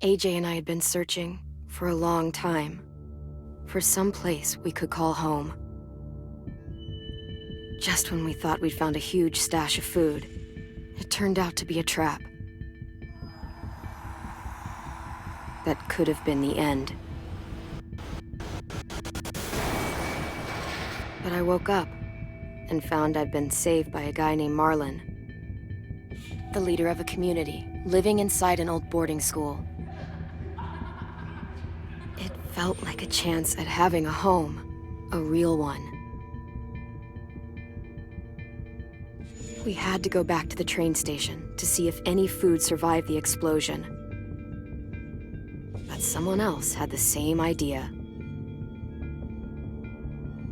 AJ and I had been searching for a long time for some place we could call home. Just when we thought we'd found a huge stash of food, it turned out to be a trap. That could have been the end. But I woke up and found I'd been saved by a guy named Marlon, the leader of a community living inside an old boarding school. It felt like a chance at having a home, a real one. We had to go back to the train station to see if any food survived the explosion. But someone else had the same idea.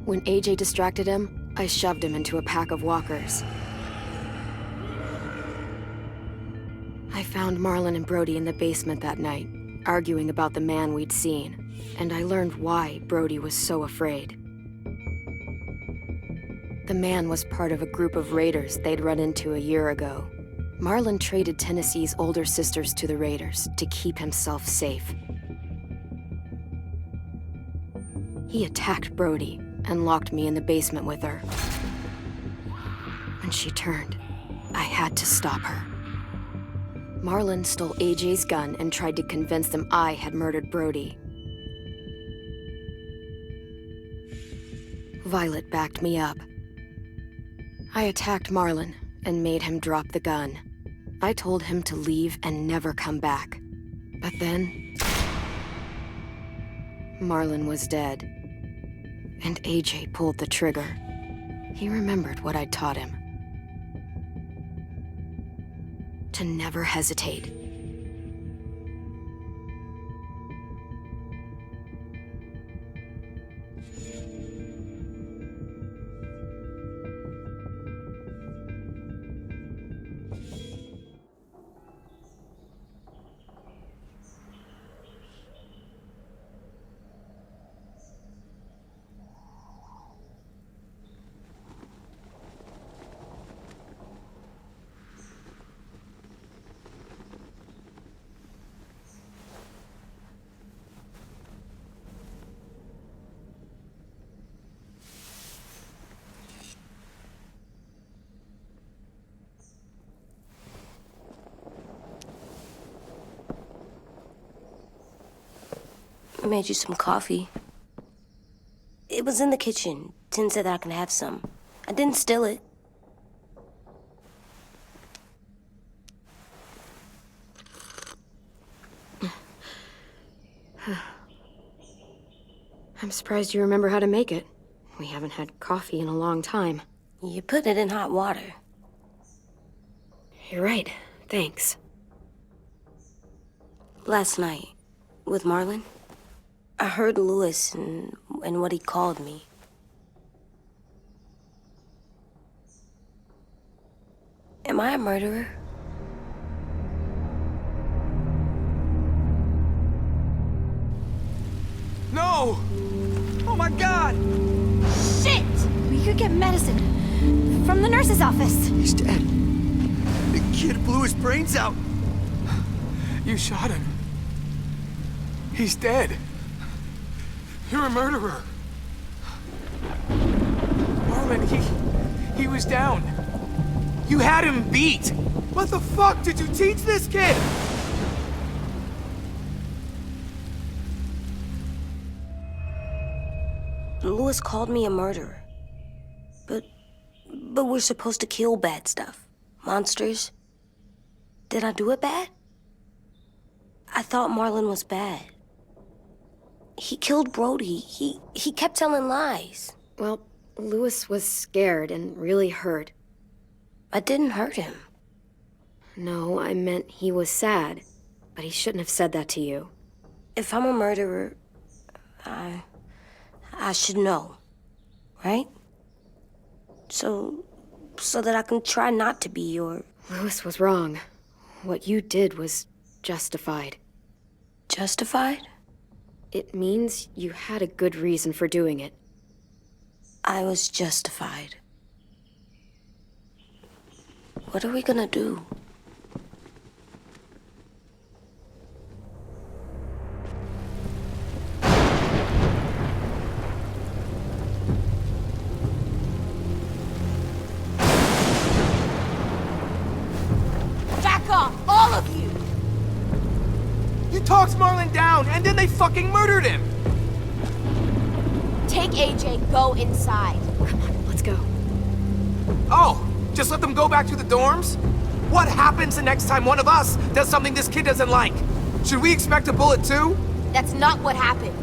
When AJ distracted him, I shoved him into a pack of walkers. I found Marlon and Brody in the basement that night, arguing about the man we'd seen, and I learned why Brody was so afraid. The man was part of a group of raiders they'd run into a year ago. Marlon traded Tennessee's older sisters to the raiders to keep himself safe. He attacked Brody and locked me in the basement with her. When she turned, I had to stop her. Marlon stole AJ's gun and tried to convince them I had murdered Brody. Violet backed me up. I attacked Marlon and made him drop the gun. I told him to leave and never come back. But then, Marlon was dead. And AJ pulled the trigger. He remembered what I'd taught him. To never hesitate. I made you some coffee. It was in the kitchen. Tin said that I can have some. I didn't steal it. I'm surprised you remember how to make it. We haven't had coffee in a long time. You put it in hot water. You're right. Thanks. Last night, with Marlon, I heard Lewis and what he called me. Am I a murderer? No! Oh my God! Shit! We could get medicine from the nurse's office. He's dead. The kid blew his brains out. You shot him. He's dead. You're a murderer. Marlon, he was down. You had him beat. What the fuck did you teach this kid? Lewis called me a murderer. But we're supposed to kill bad stuff. Monsters. Did I do it bad? I thought Marlon was bad. He killed Brody. He kept telling lies. Well, Lewis was scared and really hurt. I didn't hurt him. No, I meant he was sad. But he shouldn't have said that to you. If I'm a murderer, I should know, right? So that I can try not to be your... Lewis was wrong. What you did was justified. Justified? It means you had a good reason for doing it. I was justified. What are we gonna do? talked Marlon down, and then they fucking murdered him! Take AJ, go inside. Come on, let's go. Oh, just let them go back to the dorms? What happens the next time one of us does something this kid doesn't like? Should we expect a bullet too? That's not what happened.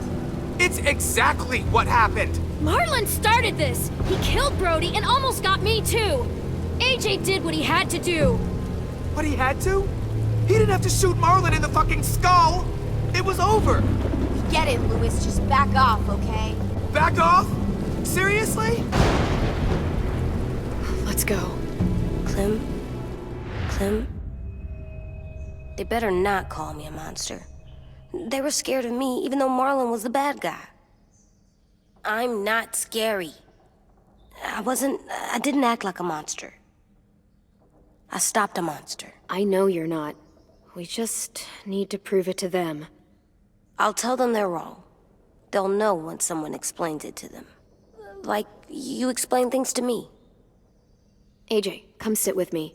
It's exactly what happened! Marlon started this! He killed Brody and almost got me too! AJ did what he had to do! But he had to? He didn't have to shoot Marlon in the fucking skull! It was over! Get it, Louis. Just back off, okay? Back off? Seriously? Let's go. Clem? Clem? They better not call me a monster. They were scared of me, even though Marlon was the bad guy. I'm not scary. I didn't act like a monster. I stopped a monster. I know you're not. We just need to prove it to them. I'll tell them they're wrong. They'll know when someone explains it to them. Like you explain things to me. AJ, come sit with me.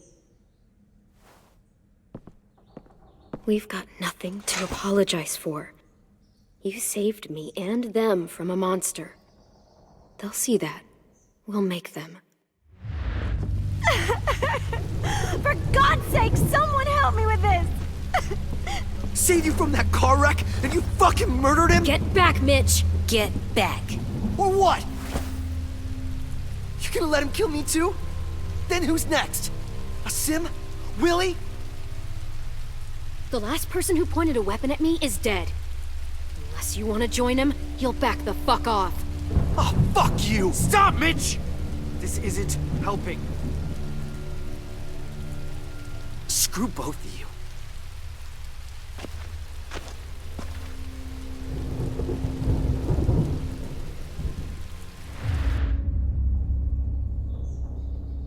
We've got nothing to apologize for. You saved me and them from a monster. They'll see that. We'll make them. For God's sake, someone help me with this! Saved you from that car wreck, and you fucking murdered him? Get back, Mitch! Get back. Or what? You gonna let him kill me too? Then who's next? A Sim? Willie? The last person who pointed a weapon at me is dead. Unless you want to join him, he'll back the fuck off. Oh, fuck you! Stop, Mitch! This isn't helping. Screw both of you.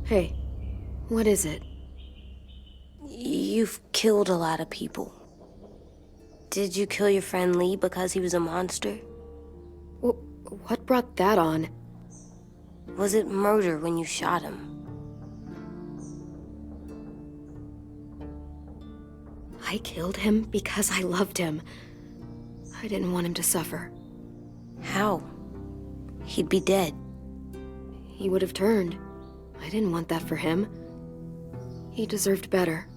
Hey, what is it? You've killed a lot of people. Did you kill your friend Lee because he was a monster? What brought that on? Was it murder when you shot him? I killed him because I loved him. I didn't want him to suffer. How? He'd be dead. He would have turned. I didn't want that for him. He deserved better.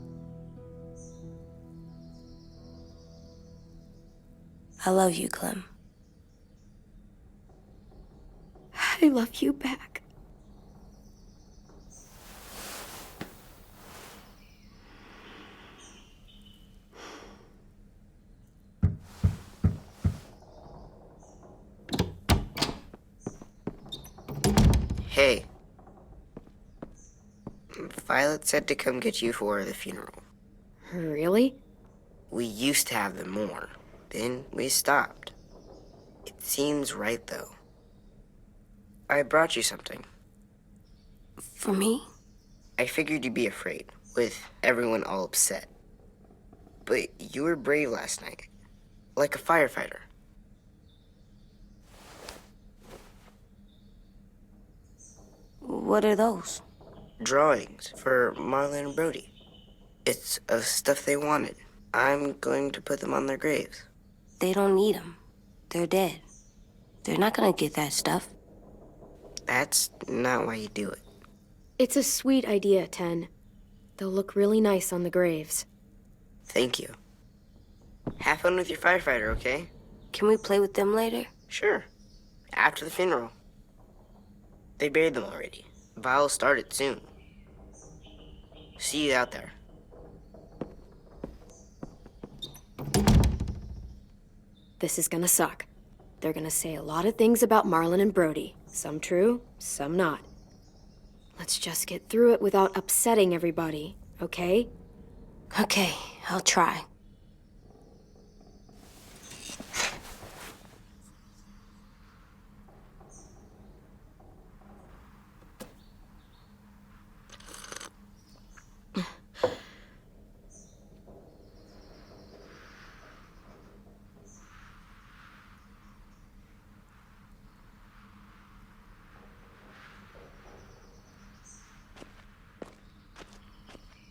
I love you, Clem. I love you back. Hey. Violet said to come get you for the funeral. Really? We used to have them more. Then we stopped. It seems right, though. I brought you something. For me? I figured you'd be afraid, with everyone all upset. But you were brave last night. Like a firefighter. What are those? Drawings for Marlon and Brody. It's of stuff they wanted. I'm going to put them on their graves. They don't need them. They're dead. They're not gonna get that stuff. That's not why you do it. It's a sweet idea, Ten. They'll look really nice on the graves. Thank you. Have fun with your firefighter, okay? Can we play with them later? Sure. After the funeral. They buried them already. Vile started soon. See you out there. This is gonna suck. They're gonna say a lot of things about Marlon and Brody. Some true, some not. Let's just get through it without upsetting everybody, okay? Okay, I'll try.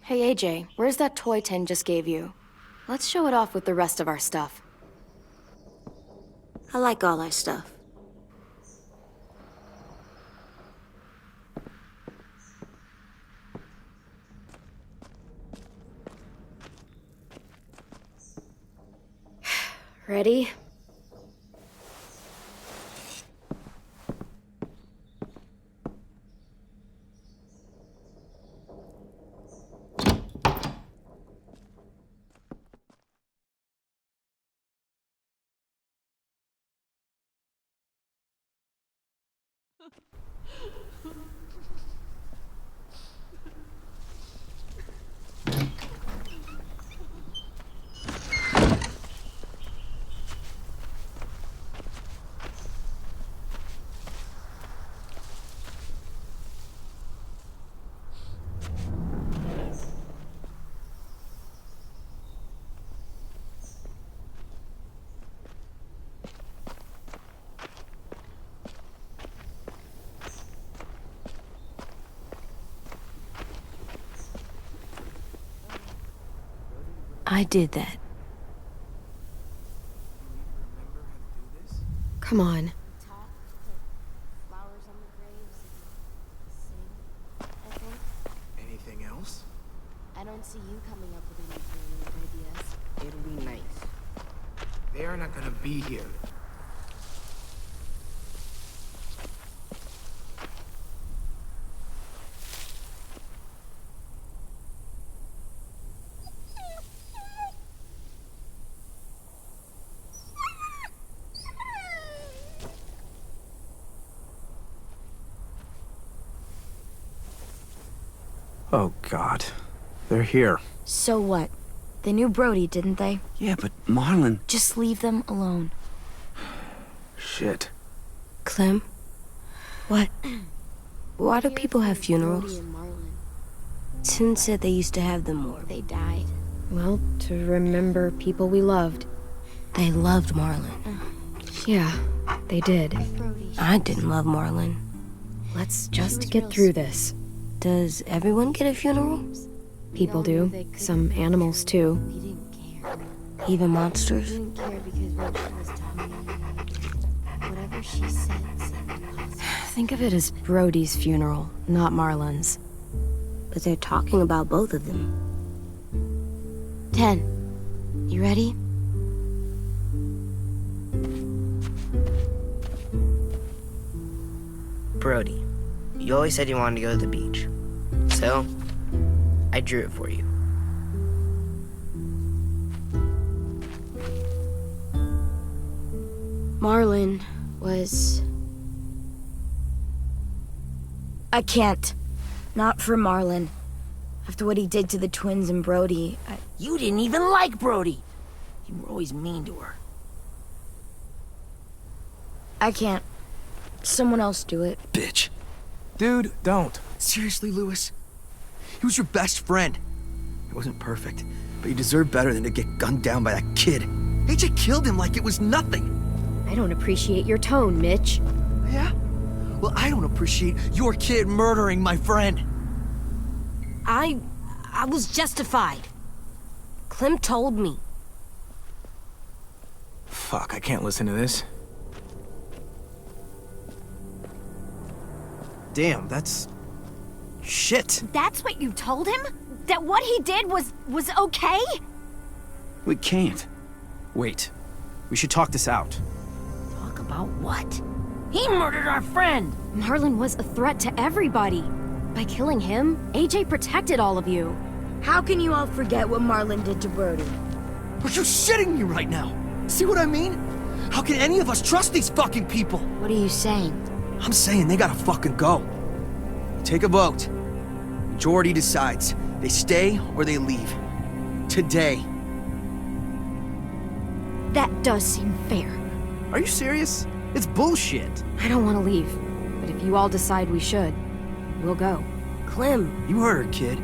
Hey, AJ, where's that toy Ten just gave you? Let's show it off with the rest of our stuff. I like all our stuff. Ready? I did that. Come on. Anything else? I don't see you coming up with any brilliant ideas. It'll be nice. They are not gonna be here. Oh, God. They're here. So what? They knew Brody, didn't they? Yeah, but Marlon... Just leave them alone. Shit. Clem? What? Why do people have funerals? Brody and Marlon. Tin said they used to have them more. They died. Well, to remember people we loved. They loved Marlon. Yeah, they did. Brody. I didn't love Marlon. Let's was just get real through sweet. this. Does everyone get a funeral? People do. Some animals, too. We didn't care. Even monsters? We didn't care because when she was dying, whatever she said impossible. Think of it as Brody's funeral, not Marlon's. But they're talking about both of them. 10. You ready? Brody, you always said you wanted to go to the beach. So, I drew it for you. Marlon was... I can't. Not for Marlon. After what he did to the twins and Brody, You didn't even like Brody. You were always mean to her. I can't. Someone else do it. Bitch. Dude, don't. Seriously, Lewis? He was your best friend. He wasn't perfect, but you deserve better than to get gunned down by that kid. AJ killed him like it was nothing. I don't appreciate your tone, Mitch. Yeah? Well, I don't appreciate your kid murdering my friend. I was justified. Clem told me. Fuck, I can't listen to this. Damn, that's... shit. That's what you told him? That what he did was okay? We can't. Wait. We should talk this out. Talk about what? He murdered our friend! Marlon was a threat to everybody. By killing him, AJ protected all of you. How can you all forget what Marlon did to Brody? Are you shitting me right now? See what I mean? How can any of us trust these fucking people? What are you saying? I'm saying they gotta fucking go. Take a vote. Majority decides. They stay or they leave. Today. That does seem fair. Are you serious? It's bullshit. I don't want to leave, but if you all decide we should, we'll go. Clem, You heard her, kid.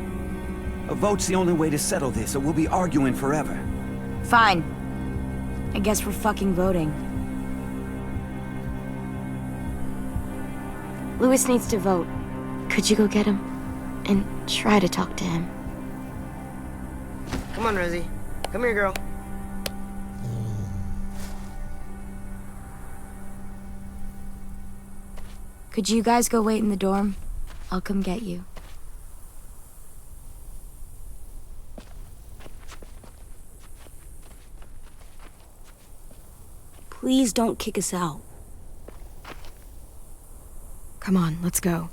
A vote's the only way to settle this, or we'll be arguing forever. Fine. I guess we're fucking voting. Lewis needs to vote. Could you go get him? And try to talk to him. Come on, Rosie. Come here, girl. Could you guys go wait in the dorm? I'll come get you. Please don't kick us out. Come on, let's go.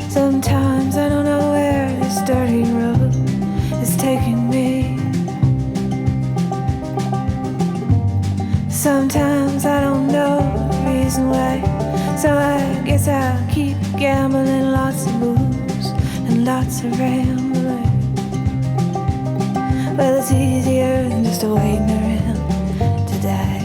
Sometimes I don't know where this dirty road is taking me. Sometimes I don't know the reason why, so I guess I'll keep gambling, lots of moves and lots of rambling. Well, it's easier than just waiting around to die.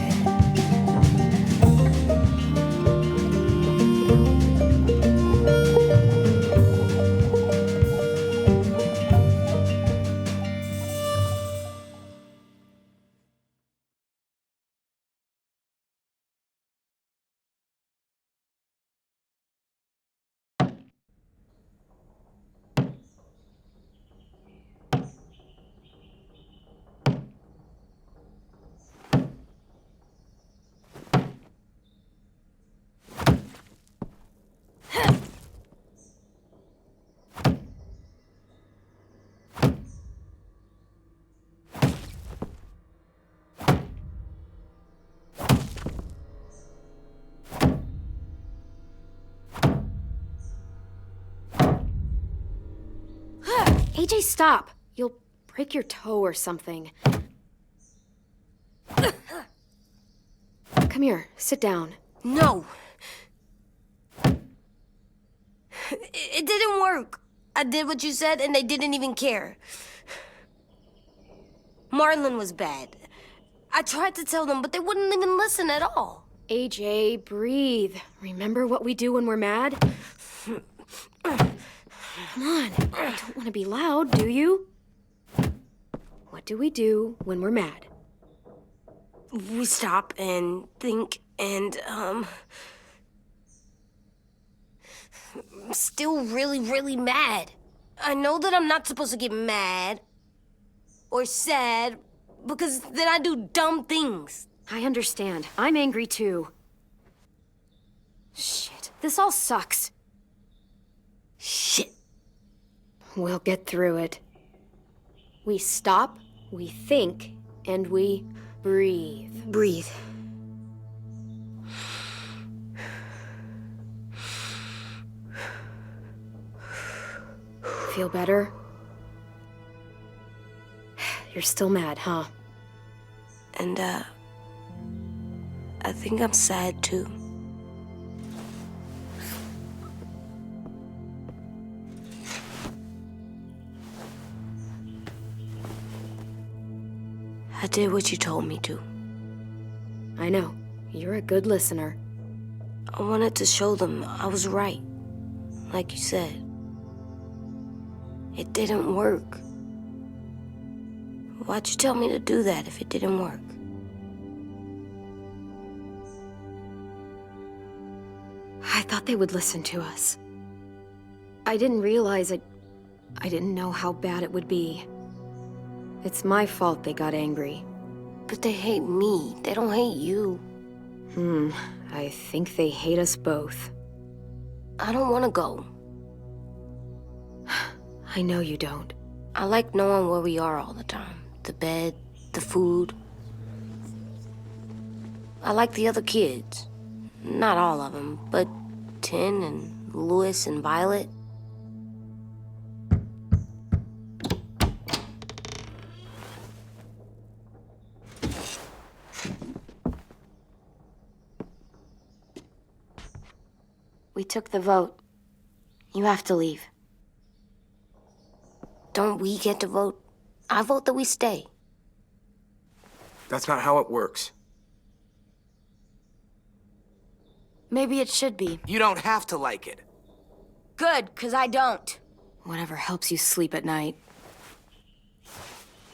AJ, stop! You'll break your toe or something. Come here, sit down. No. It didn't work. I did what you said and they didn't even care. Marlon was bad. I tried to tell them, but they wouldn't even listen at all. AJ, breathe. Remember what we do when we're mad? Come on, you don't want to be loud, do you? What do we do when we're mad? We stop and think and, I'm still really, really mad. I know that I'm not supposed to get mad or sad because then I do dumb things. I understand. I'm angry too. Shit, this all sucks. Shit. We'll get through it. We stop, we think, and we breathe. Breathe. Feel better? You're still mad, huh? And, I think I'm sad too. I did what you told me to. I know. You're a good listener. I wanted to show them I was right, like you said. It didn't work. Why'd you tell me to do that if it didn't work? I thought they would listen to us. I didn't realize I didn't know how bad it would be. It's my fault they got angry. But they hate me. They don't hate you. I think they hate us both. I don't want to go. I know you don't. I like knowing where we are all the time. The bed, the food. I like the other kids. Not all of them, but Tin and Louis and Violet. We took the vote. You have to leave. Don't we get to vote? I vote that we stay. That's not how it works. Maybe it should be. You don't have to like it. Good, 'cause I don't. Whatever helps you sleep at night.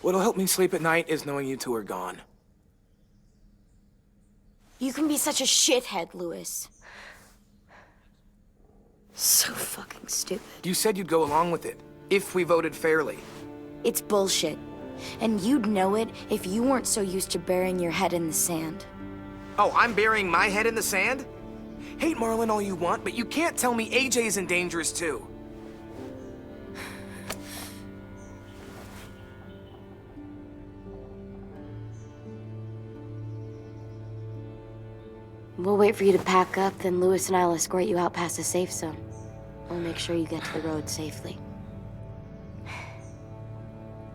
What'll help me sleep at night is knowing you two are gone. You can be such a shithead, Lewis. So fucking stupid. You said you'd go along with it, if we voted fairly. It's bullshit. And you'd know it if you weren't so used to burying your head in the sand. Oh, I'm burying my head in the sand? Hate Marlon all you want, but you can't tell me AJ's in dangerous too. We'll wait for you to pack up, then Lewis and I'll escort you out past the safe zone. We'll make sure you get to the road safely.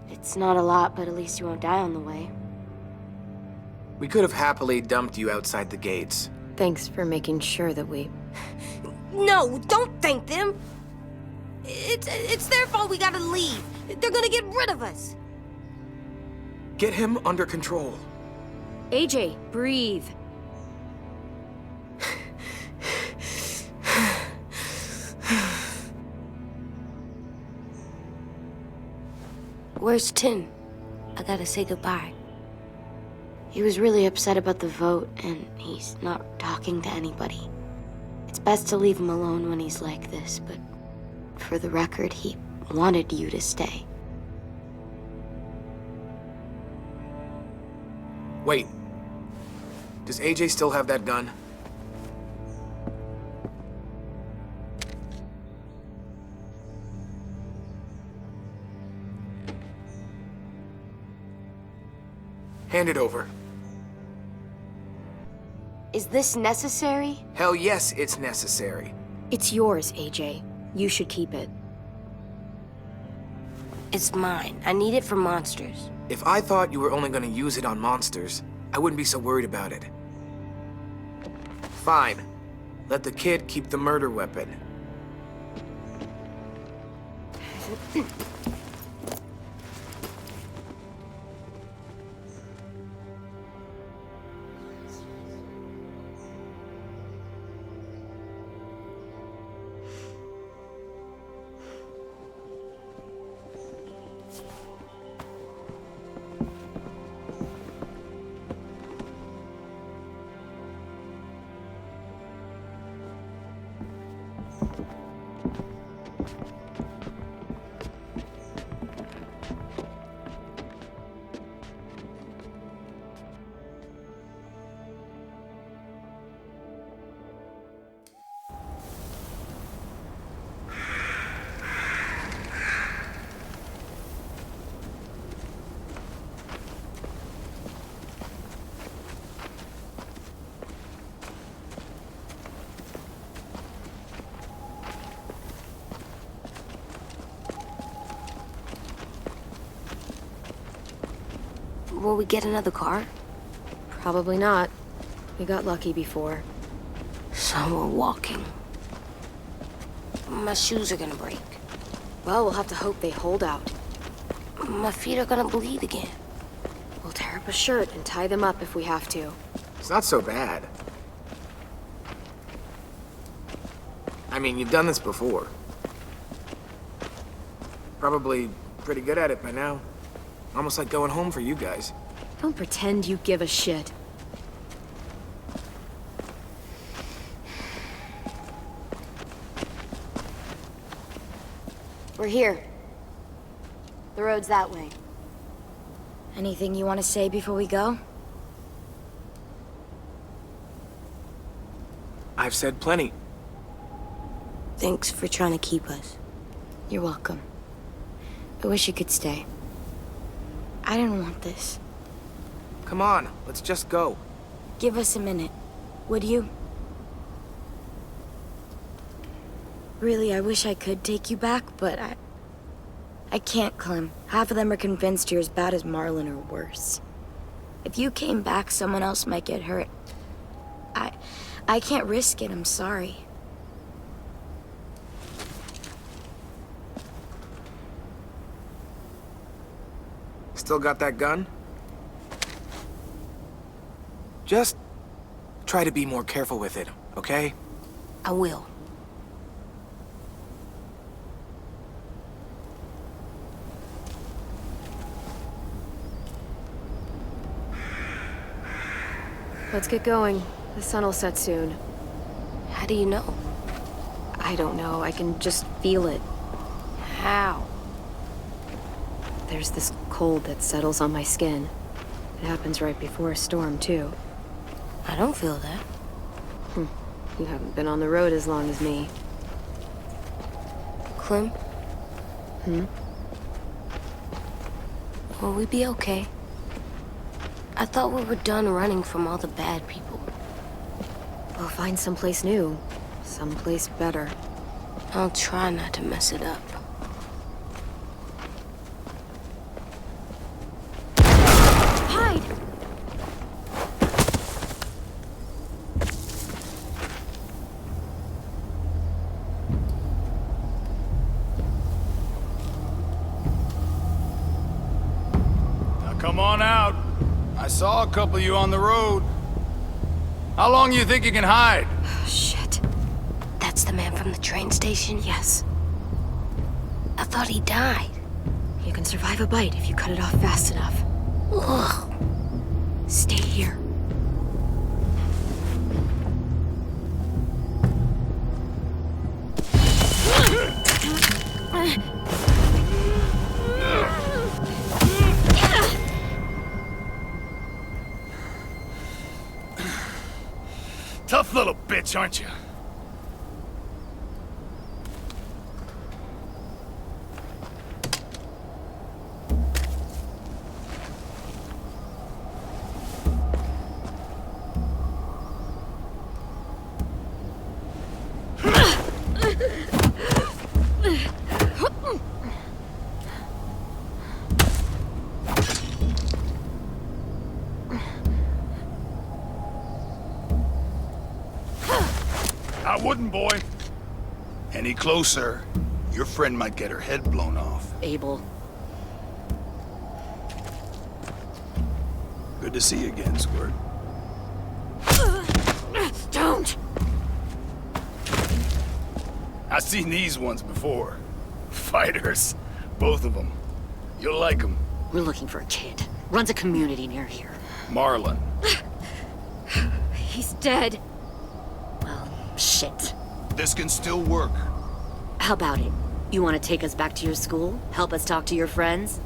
It's not a lot, but at least you won't die on the way. We could have happily dumped you outside the gates. Thanks for making sure that we... No, don't thank them. It's their fault we gotta leave. They're gonna get rid of us. Get him under control. AJ, breathe. Where's Tin? I gotta say goodbye. He was really upset about the vote, and he's not talking to anybody. It's best to leave him alone when he's like this, but for the record, he wanted you to stay. Wait. Does AJ still have that gun? Hand it over. Is this necessary? Hell yes, it's necessary. It's yours, AJ. You should keep it. It's mine. I need it for monsters. If I thought you were only gonna use it on monsters, I wouldn't be so worried about it. Fine. Let the kid keep the murder weapon. Will we get another car? Probably not. We got lucky before. So we're walking. My shoes are gonna break. Well, we'll have to hope they hold out. My feet are gonna bleed again. We'll tear up a shirt and tie them up if we have to. It's not so bad. I mean, you've done this before. Probably pretty good at it by now. Almost like going home for you guys. Don't pretend you give a shit. We're here. The road's that way. Anything you want to say before we go? I've said plenty. Thanks for trying to keep us. You're welcome. I wish you could stay. I didn't want this. Come on, let's just go. Give us a minute, would you? Really, I wish I could take you back, but I can't, Clem. Half of them are convinced you're as bad as Marlon or worse. If you came back, someone else might get hurt. I can't risk it, I'm sorry. Still got that gun? Just try to be more careful with it, okay? I will. Let's get going. The sun will set soon. How do you know? I don't know. I can just feel it. How? There's this cold that settles on my skin. It happens right before a storm, too. I don't feel that. You haven't been on the road as long as me. Clem? Will we be okay? I thought we were done running from all the bad people. We'll find someplace new. Someplace better. I'll try not to mess it up. Hide! Now come on out. I saw a couple of you on the road. How long you think you can hide? Shit. That's the man from the train station? Yes. I thought he died. You can survive a bite if you cut it off fast enough. Ugh. Stay here. Tough little bitch, aren't you? I wouldn't, boy. Any closer, your friend might get her head blown off. Abel. Good to see you again, Squirt. Don't! I've seen these ones before. Fighters. Both of them. You'll like them. We're looking for a kid. Runs a community near here. Marlon. He's dead. Well, shit. This can still work. How about it? You want to take us back to your school? Help us talk to your friends?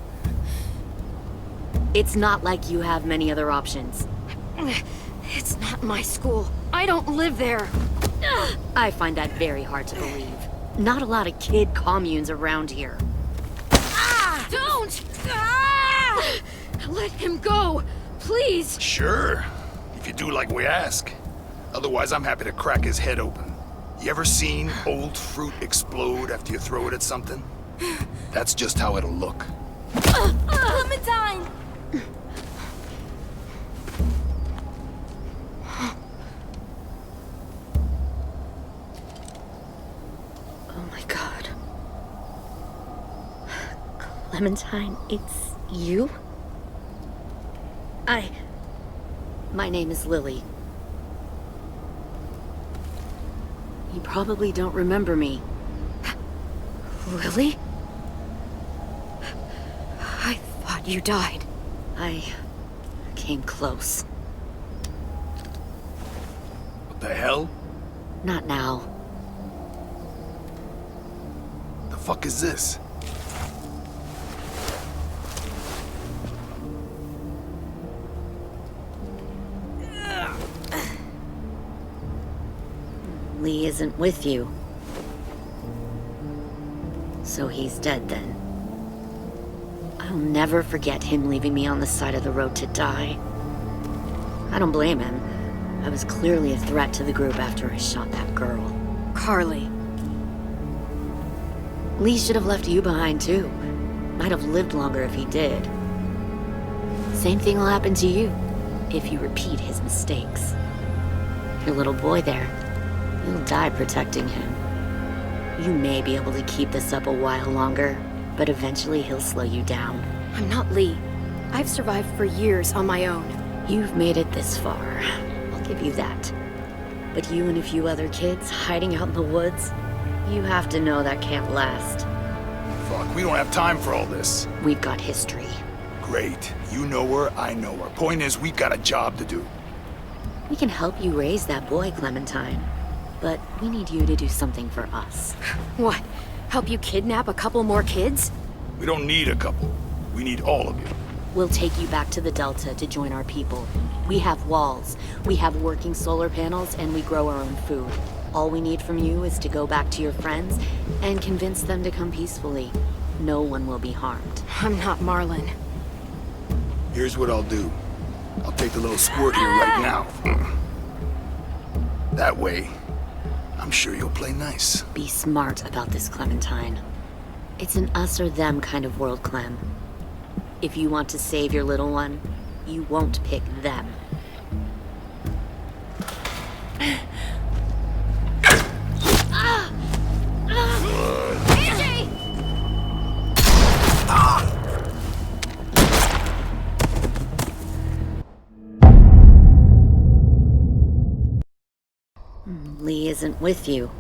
It's not like you have many other options. It's not my school. I don't live there. I find that very hard to believe. Not a lot of kid communes around here. Don't! Let him go, please. Sure. If you do like we ask. Otherwise, I'm happy to crack his head open. You ever seen old fruit explode after you throw it at something? That's just how it'll look. Clementine! Oh my god. Clementine, it's you? My name is Lily. You probably don't remember me. Lily? I thought you died. I came close. What the hell? Not now. The fuck is this? Lee isn't with you. So he's dead then. I'll never forget him leaving me on the side of the road to die. I don't blame him. I was clearly a threat to the group after I shot that girl. Carly. Lee should have left you behind too. Might have lived longer if he did. Same thing will happen to you if you repeat his mistakes. Your little boy there, you'll die protecting him. You may be able to keep this up a while longer, but eventually he'll slow you down. I'm not Lee. I've survived for years on my own. You've made it this far. I'll give you that. But you and a few other kids hiding out in the woods, you have to know that can't last. Fuck, we don't have time for all this. We've got history. Great. You know her, I know her. Point is, we've got a job to do. We can help you raise that boy, Clementine. But we need you to do something for us. What? Help you kidnap a couple more kids? We don't need a couple. We need all of you. We'll take you back to the Delta to join our people. We have walls, we have working solar panels, and we grow our own food. All we need from you is to go back to your friends and convince them to come peacefully. No one will be harmed. I'm not Marlon. Here's what I'll do. I'll take the little squirt here right now. That way, I'm sure you'll play nice. Be smart about this, Clementine. It's an us or them kind of world, Clem. If you want to save your little one, you won't pick them. AJ! Lee isn't with you.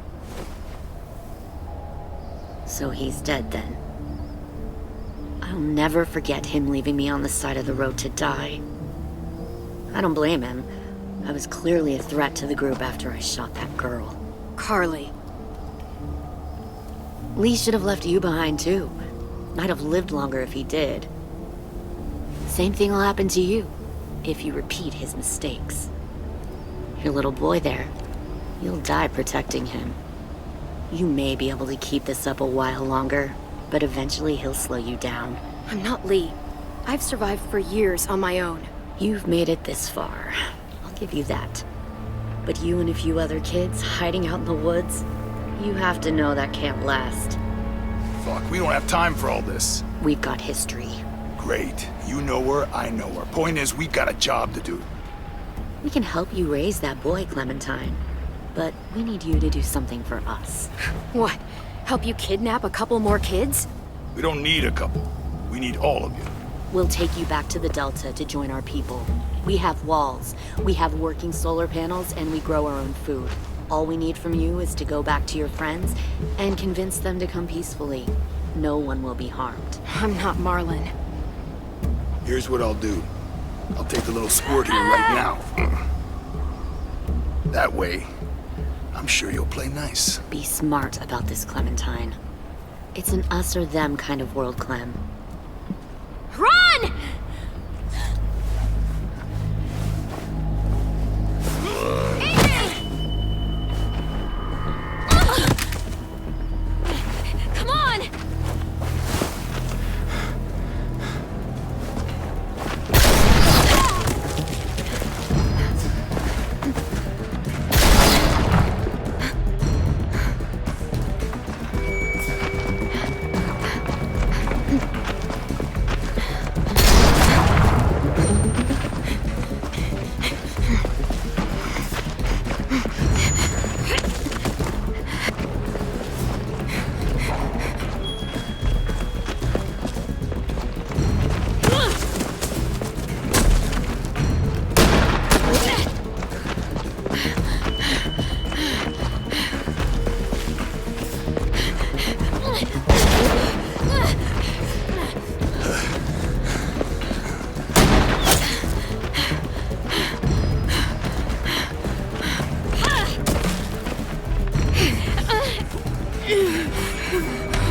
So he's dead then. I'll never forget him leaving me on the side of the road to die. I don't blame him. I was clearly a threat to the group after I shot that girl. Carly. Lee should have left you behind too. Might have lived longer if he did. Same thing will happen to you if you repeat his mistakes. Your little boy there, you'll die protecting him. You may be able to keep this up a while longer, but eventually he'll slow you down. I'm not Lee. I've survived for years on my own. You've made it this far. I'll give you that. But you and a few other kids hiding out in the woods, you have to know that can't last. Fuck, we don't have time for all this. We've got history. Great. You know her, I know her. Point is, we've got a job to do. We can help you raise that boy, Clementine. But we need you to do something for us. What? Help you kidnap a couple more kids? We don't need a couple. We need all of you. We'll take you back to the Delta to join our people. We have walls, we have working solar panels, and we grow our own food. All we need from you is to go back to your friends and convince them to come peacefully. No one will be harmed. I'm not Marlon. Here's what I'll do. I'll take the little squirt here right now. That way, I'm sure you'll play nice. Be smart about this, Clementine. It's an us or them kind of world, Clem. Run! Come on!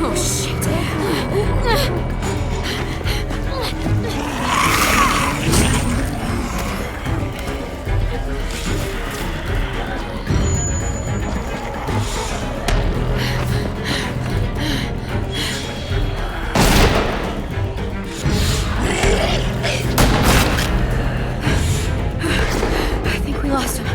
Oh, shit. I think we lost him.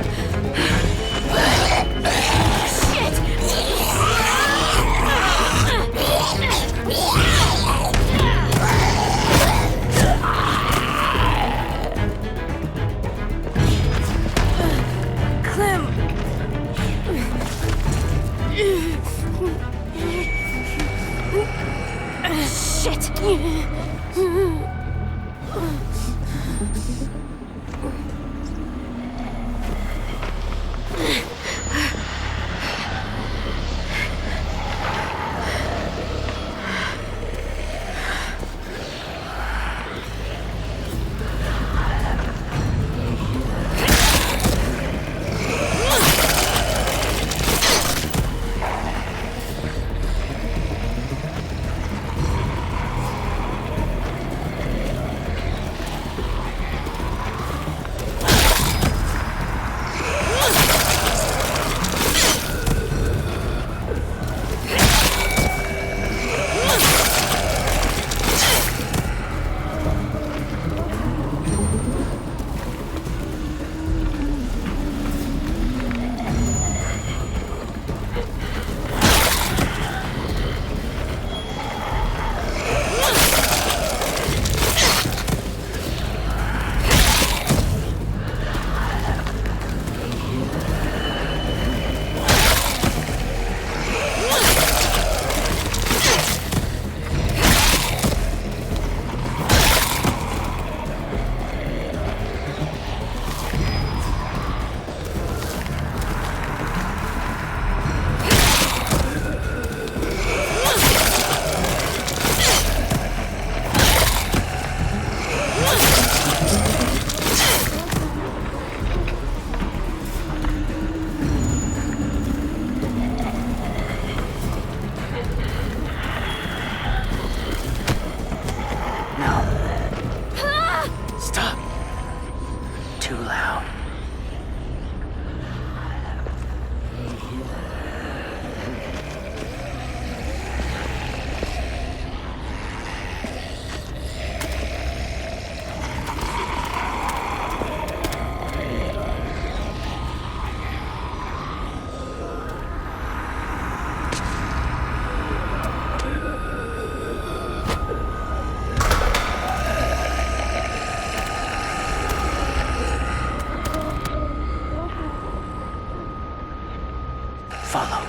Follow.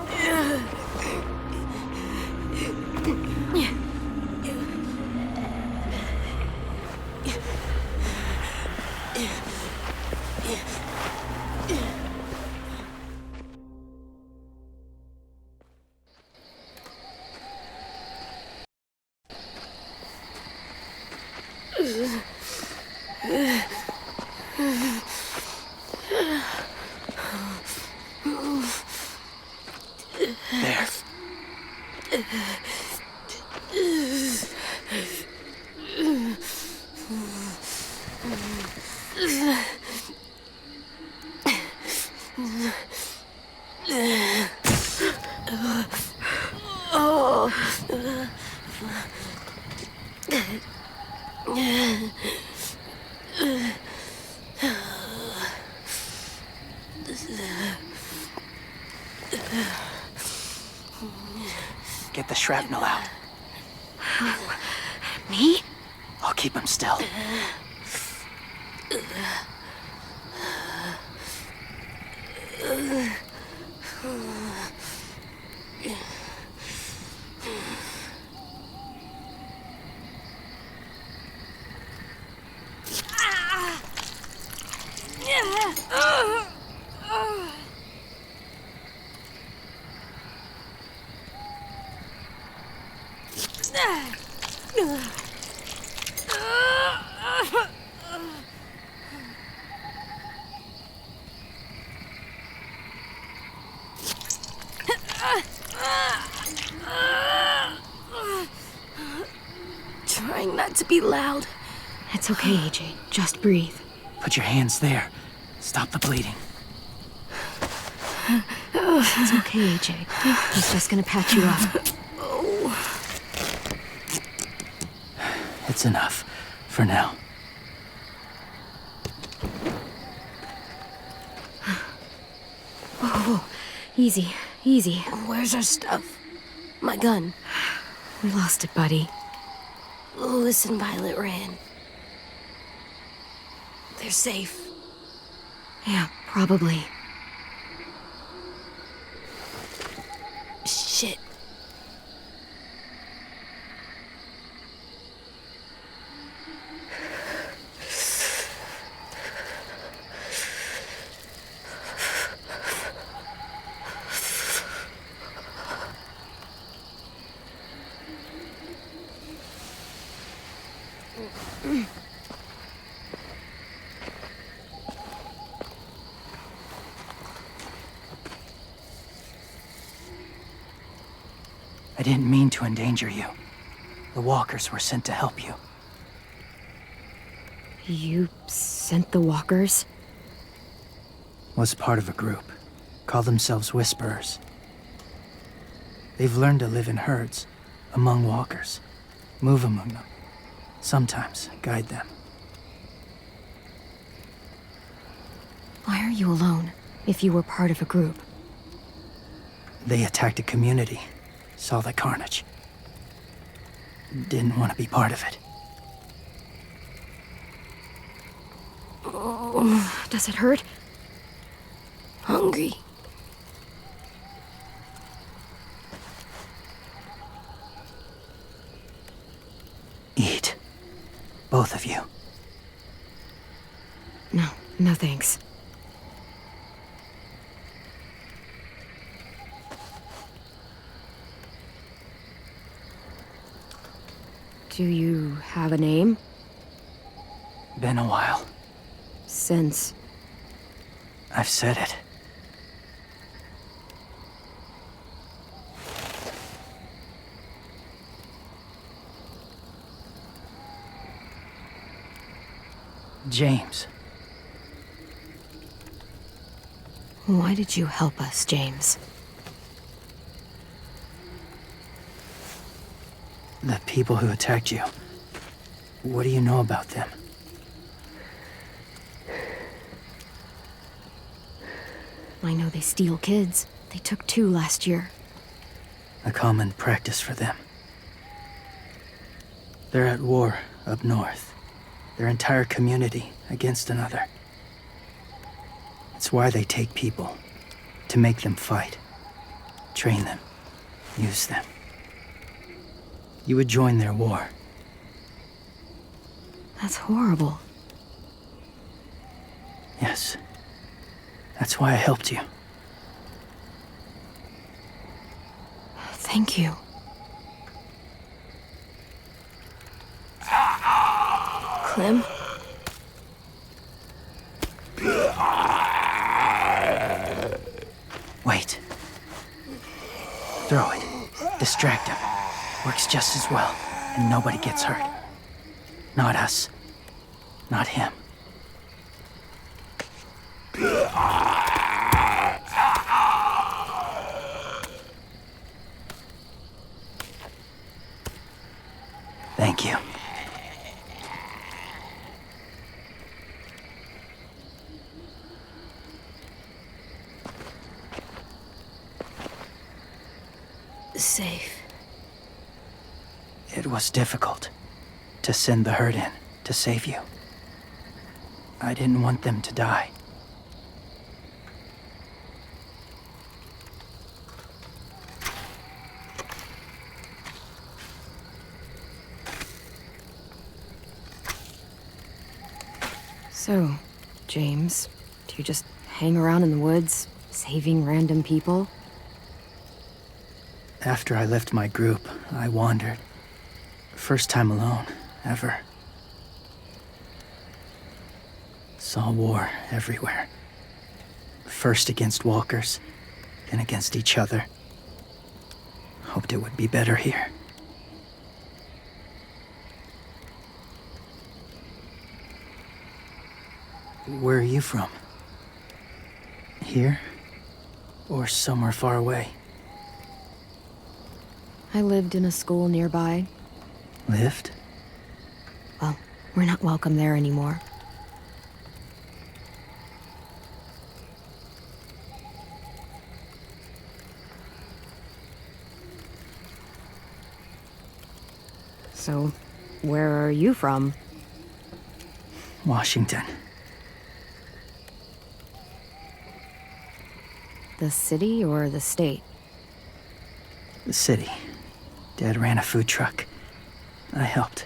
There. Get the shrapnel out. Me? I'll keep him still. Trying not to be loud. It's okay, AJ. Just breathe. Put your hands there. Stop the bleeding. It's okay, AJ. He's just gonna patch you up. It's enough. For now. Whoa. Easy. Easy. Where's our stuff? My gun. We lost it, buddy. Listen, Violet ran. They're safe. Yeah, probably. Shit. I didn't mean to endanger you. The walkers were sent to help you. You sent the walkers? Was part of a group. Call themselves Whisperers. They've learned to live in herds, among walkers. Move among them. Sometimes guide them. Why are you alone, if you were part of a group? They attacked a community. Saw the carnage. Didn't want to be part of it. Oh, does it hurt? Hungry. Eat. Both of you. No, no thanks. Do you have a name? Been a while. Since... I've said it. James. Why did you help us, James? The people who attacked you. What do you know about them? I know they steal kids. They took 2 last year. A common practice for them. They're at war up north. Their entire community against another. It's why they take people. To make them fight. Train them. Use them. You would join their war. That's horrible. Yes. That's why I helped you. Thank you. Clem? Wait. Throw it. Distract him. Works just as well, and nobody gets hurt. Not us. Not him. Thank you. Safe. It was difficult to send the herd in to save you. I didn't want them to die. So, James, do you just hang around in the woods, saving random people? After I left my group, I wandered. First time alone, ever. Saw war everywhere. First against walkers, then against each other. Hoped it would be better here. Where are you from? Here? Or somewhere far away? I lived in a school nearby. Lived? Well, we're not welcome there anymore. So, where are you from? Washington. The city or the state? The city. Dad ran a food truck. I helped.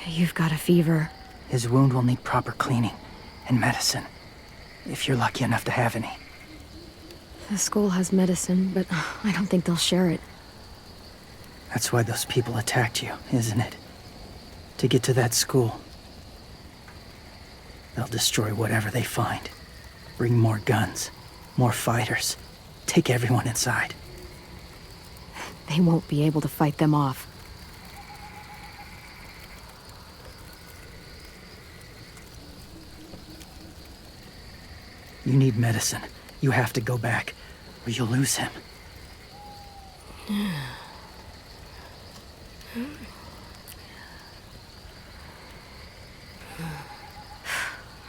You've got a fever. His wound will need proper cleaning and medicine, if you're lucky enough to have any. The school has medicine, but I don't think they'll share it. That's why those people attacked you, isn't it? To get to that school. They'll destroy whatever they find. Bring more guns, more fighters. Take everyone inside. They won't be able to fight them off. You need medicine. You have to go back, or you'll lose him.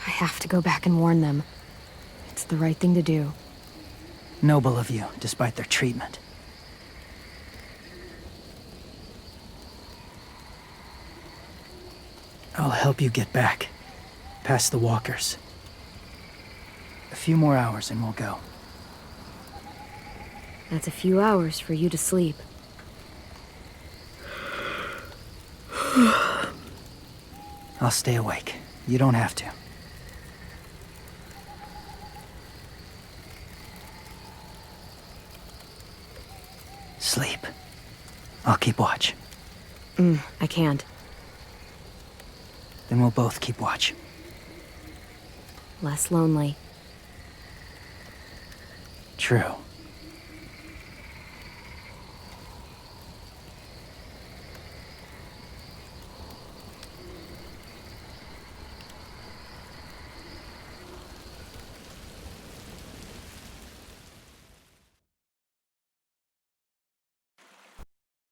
I have to go back and warn them. It's the right thing to do. Noble of you, despite their treatment. I'll help you get back, past the walkers. A few more hours and we'll go. That's a few hours for you to sleep. I'll stay awake. You don't have to. Sleep. I'll keep watch. I can't. Then we'll both keep watch. Less lonely. True.